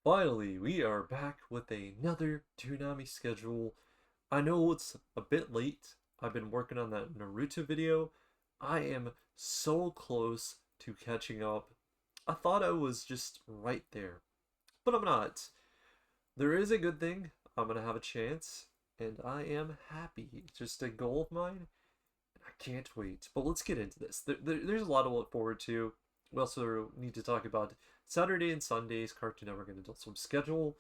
Finally, we are back with another Toonami schedule. I know it's a bit late. I've been working on that Naruto video. I am so close to catching up. I thought I was just right there, but I'm not. There is a good thing. I'm gonna have a chance, and I am happy. It's just a goal of mine. I can't wait. But let's get into this. There's a lot to look forward to. We also need to talk about Saturday and Sundays Cartoon Network and Adult Swim schedule.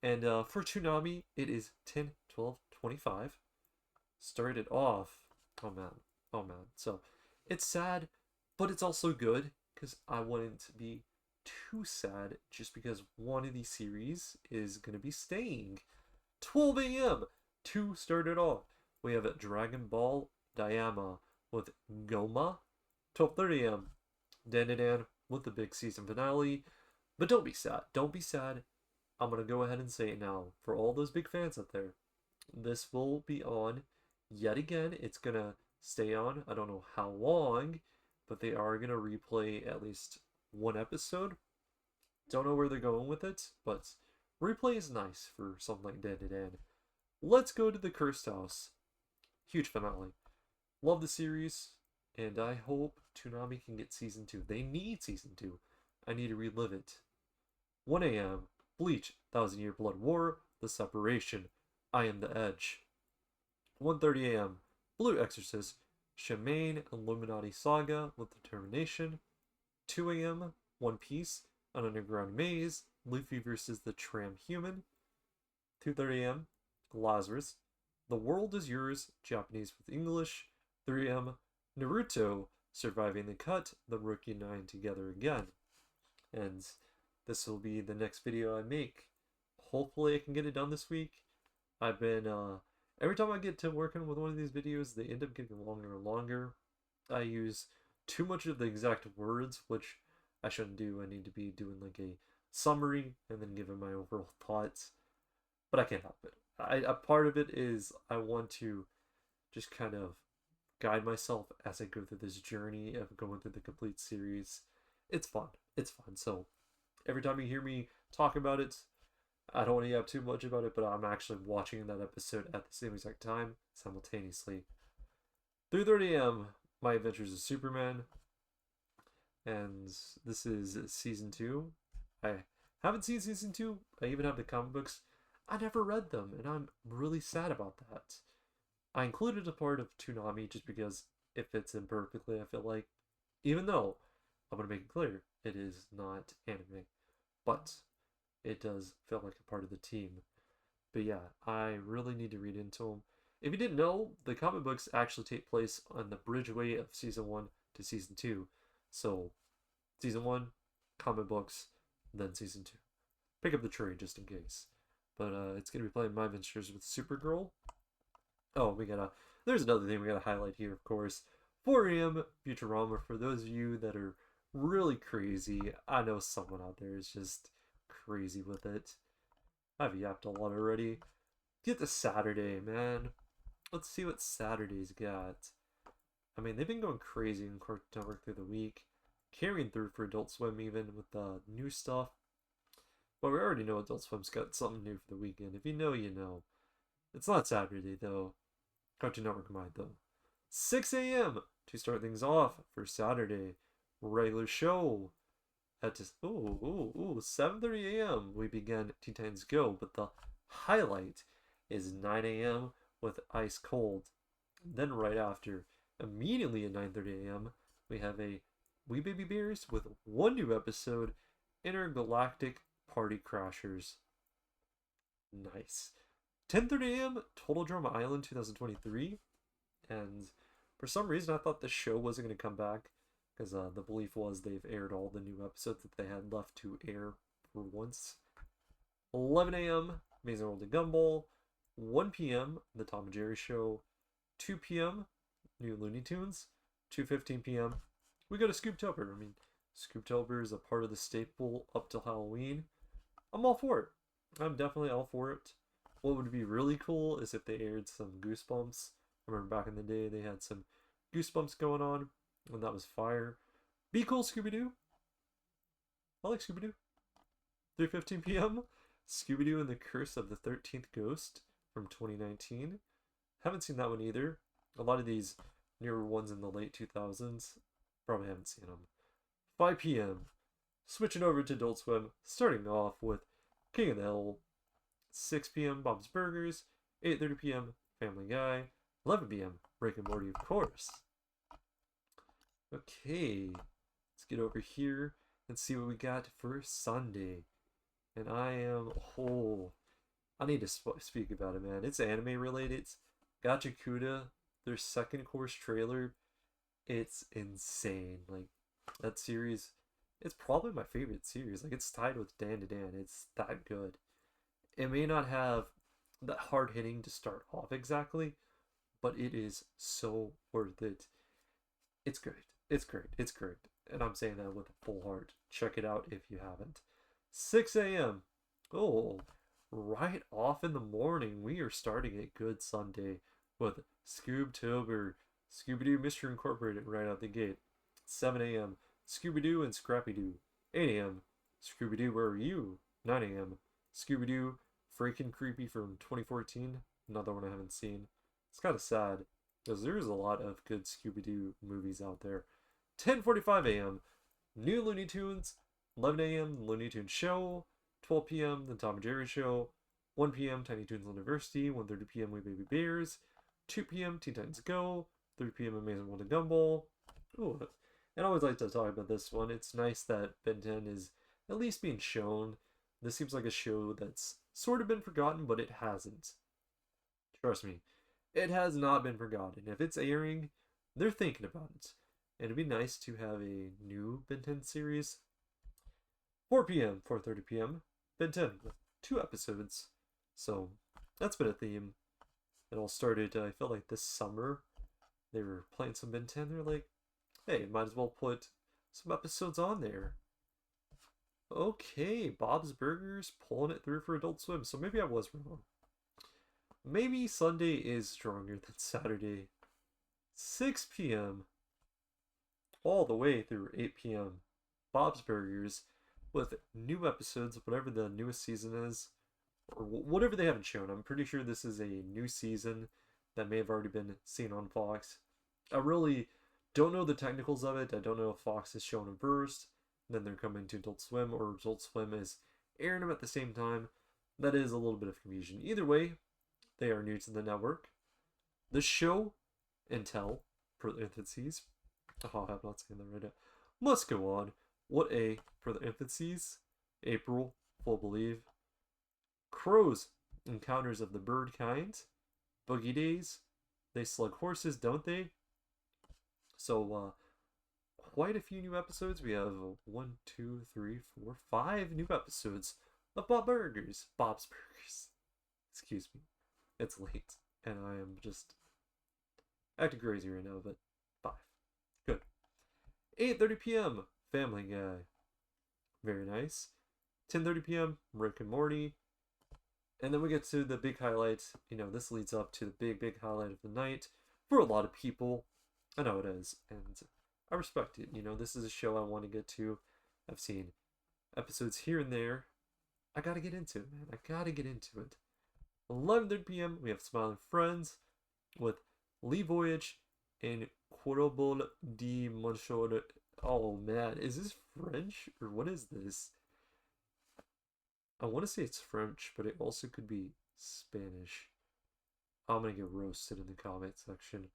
And for Toonami, it is 10, 12, 25. Started off. Oh man. Oh man. So it's sad, but it's also good because I wouldn't be too sad just because one of these series is going to be staying. 12 a.m. Two started off. We have Dragon Ball Daima with Goma. 12:30 a.m. Dandadan with the big season finale. But don't be sad. Don't be sad. I'm going to go ahead and say it now for all those big fans out there. This will be on yet again. It's going to stay on. I don't know how long, but they are going to replay at least one episode. Don't know where they're going with it, but replay is nice for something like Dandadan. Let's go to the Cursed House. Huge finale. Love the series, and I hope Toonami can get season 2. They need season 2. I need to relive it. 1 a.m. Bleach, Thousand Year Blood War, The Separation, I Am the Edge. 1:30 a.m. Blue Exorcist, Shamaine Illuminati Saga with Determination. 2 a.m. One Piece, An Underground Maze, Luffy vs. the Tram-Human. 2:30 a.m. Lazarus, The World Is Yours, Japanese with English. 3 a.m. Naruto, Surviving the Cut, The Rookie 9 Together Again. And this will be the next video I make. Hopefully I can get it done this week. I've been, every time I get to working with one of these videos, they end up getting longer and longer. I use too much of the exact words, which I shouldn't do. I need to be doing like a summary and then giving my overall thoughts. But I can't help it. A part of it is I want to just kind of guide myself as I go through this journey of going through the complete series. It's fun. It's fun. So every time you hear me talk about it, I don't want to have too much about it, but I'm actually watching that episode at the same exact time simultaneously. 3:30 a.m. My Adventures of Superman, and this is season 2. I haven't seen season 2. I even have the comic books. I never read them, and I'm really sad about that. I included a part of Toonami just because it fits in perfectly, I feel like. Even though, I'm going to make it clear, it is not anime. But it does feel like a part of the team. But yeah, I really need to read into them. If you didn't know, the comic books actually take place on the bridgeway of season 1 to season 2. So, season 1, comic books, then season 2. Pick up the trade just in case. But it's going to be playing My Adventures with Supergirl. Oh, there's another thing we gotta highlight here, of course. 4 a.m. Futurama, for those of you that are really crazy. I know someone out there is just crazy with it. I've yapped a lot already. Get to Saturday, man. Let's see what Saturday's got. I mean, they've been going crazy in Cartoon Network through the week. Carrying through for Adult Swim even with the new stuff. But we already know Adult Swim's got something new for the weekend. If you know, you know. It's not Saturday, though. Cartoon Network might, though. 6 a.m. to start things off for Saturday. Regular show. At just, 7:30 a.m. we begin Teen Titans Go, but the highlight is 9 a.m. with Ice Cold. Then right after, immediately at 9:30 a.m., we have a We Baby Bears with one new episode, Intergalactic Party Crashers. Nice. 10:30 a.m. Total Drama Island 2023, and for some reason I thought the show wasn't going to come back because the belief was they've aired all the new episodes that they had left to air for once. 11 a.m. Amazing World of Gumball. 1 p.m. The Tom and Jerry Show. 2 p.m. New Looney Tunes. 2:15 p.m. we go to Scooptober. I mean, Scooptober is a part of the staple up till Halloween. I'm all for it. I'm definitely all for it. What would be really cool is if they aired some Goosebumps. I remember back in the day they had some Goosebumps going on, and that was fire. Be cool, Scooby-Doo. I like Scooby-Doo. 3:15 p.m. Scooby-Doo and the Curse of the 13th Ghost from 2019. Haven't seen that one either. A lot of these newer ones in the late 2000s, probably haven't seen them. 5 p.m. Switching over to Adult Swim, starting off with King of the Hill. 6 p.m. Bob's Burgers. 8:30 p.m. Family Guy. 11 p.m. Rick and Morty, of course. Okay, let's get over here and see what we got for Sunday. And I need to speak about it, man. It's anime related. Gachakuda, their second course trailer, it's insane. Like, that series, it's probably my favorite series. Like, it's tied with Dan to Dan. It's that good. It may not have that hard hitting to start off exactly, but it is so worth it. It's great. It's great. It's great. And I'm saying that with a full heart. Check it out if you haven't. 6 a.m. Oh, right off in the morning, we are starting a good Sunday with Scoobtober, Scooby-Doo Mystery Incorporated right out the gate. 7 a.m. Scooby-Doo and Scrappy-Doo. 8 a.m. Scooby-Doo, Where Are You? 9 a.m. Scooby-Doo Freaking Creepy from 2014. Another one I haven't seen. It's kind of sad because there's a lot of good Scooby-Doo movies out there. 10:45 a.m. New Looney Tunes. 11 a.m. Looney Tunes Show. 12 p.m. The Tom and Jerry Show. 1 p.m. Tiny Toons University. 1:30 p.m. We Baby Bears. 2 p.m. Teen Titans Go. 3 p.m. Amazing World of Gumball. Ooh, and I always like to talk about this one. It's nice that Ben 10 is at least being shown. This seems like a show that's sort of been forgotten, but it hasn't. Trust me, it has not been forgotten. If it's airing, they're thinking about it. And it'd be nice to have a new Ben 10 series. 4 p.m., 4:30 p.m. Ben 10 with 2 episodes. So that's been a theme. It all started, I felt like this summer. They were playing some Ben 10. They're like, hey, might as well put some episodes on there. Okay, Bob's Burgers pulling it through for Adult Swim. So maybe I was wrong. Maybe Sunday is stronger than Saturday. 6 p.m. all the way through 8 p.m. Bob's Burgers with new episodes, whatever the newest season is, or whatever they haven't shown. I'm pretty sure this is a new season that may have already been seen on Fox. I really don't know the technicals of it. I don't know if Fox is showing them first, then they're coming to Adult Swim, or Adult Swim is airing them at the same time. That is a little bit of confusion. Either way, they are new to the network. The show and tell, parentheses, oh, I'm not saying that right now, must go on. What a, parentheses, April, full believe. Crows, Encounters of the Bird Kind. Boogie Days, they slug horses, don't they? So, quite a few new episodes. We have 1, 2, 3, 4, 5 new episodes of Bob's Burgers. Excuse me. It's late, and I am just acting crazy right now, but 5. Good. 8:30 p.m. Family Guy. Very nice. 10:30 p.m. Rick and Morty. And then we get to the big highlight. You know, this leads up to the big highlight of the night for a lot of people. I know it is, and I respect it. You know, this is a show I want to get to. I've seen episodes here and there. I gotta get into it, man. I gotta get into it. 11:30 p.m. we have Smiling Friends with Lee Voyage and Corobol de Monchor. Oh man, is this French or what is this? I want to say it's French, but it also could be Spanish. I'm gonna get roasted in the comment section.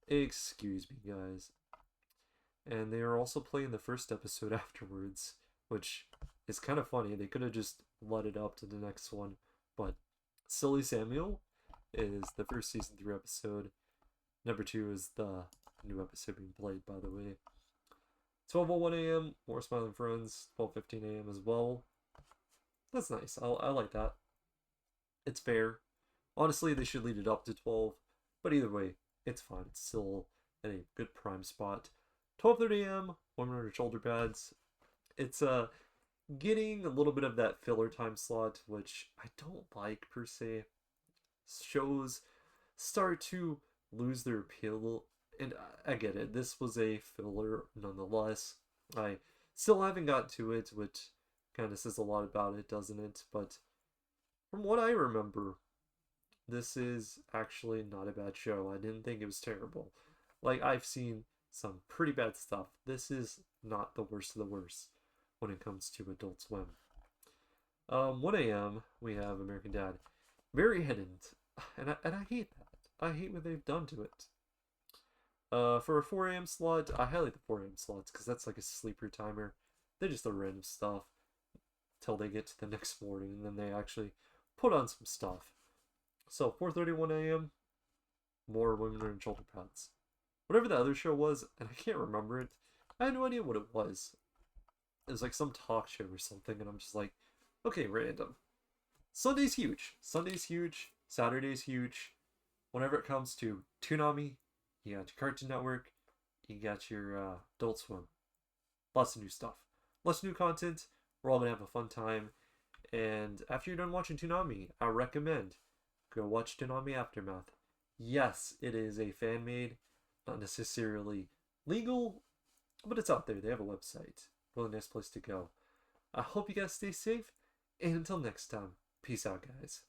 Excuse me, guys. And they are also playing the first episode afterwards, which is kind of funny. They could have just let it up to the next one, but Silly Samuel is the first season 3 episode. Number 2 is the new episode being played, by the way. 12:01 a.m. more Smiling Friends. 12:15 a.m. as well. That's nice. I like that. It's fair. Honestly, they should lead it up to 12, but either way, it's fine. It's still at a good prime spot. 12:30 a.m. Women Under Shoulder Pads. It's getting a little bit of that filler time slot, which I don't like per se. Shows start to lose their appeal, and I get it. This was a filler nonetheless. I still haven't got to it, which Kind of says a lot about it, doesn't it? But from what I remember, this is actually not a bad show. I didn't think it was terrible. Like, I've seen some pretty bad stuff. This is not the worst of the worst when it comes to Adult Swim. 1 a.m., we have American Dad. Very hidden. And I hate that. I hate what they've done to it. For a 4 a.m. slot, I highlight the 4 a.m. slots because that's like a sleeper timer. They just do random stuff till they get to the next morning, and then they actually put on some stuff. So 4:31 a.m., more Women Are in Shoulder Pads. Whatever the other show was, and I can't remember it. I had no idea what it was. It was like some talk show or something, and I'm just like, okay, random. Sunday's huge. Sunday's huge. Saturday's huge. Whenever it comes to Toonami, you got your Cartoon Network, you got your Adult Swim. Lots of new stuff. Lots of new content. We're all going to have a fun time. And after you're done watching Toonami, I recommend go watch Toonami Aftermath. Yes, it is a fan-made, not necessarily legal, but it's out there. They have a website. Really nice place to go. I hope you guys stay safe, and until next time, peace out, guys.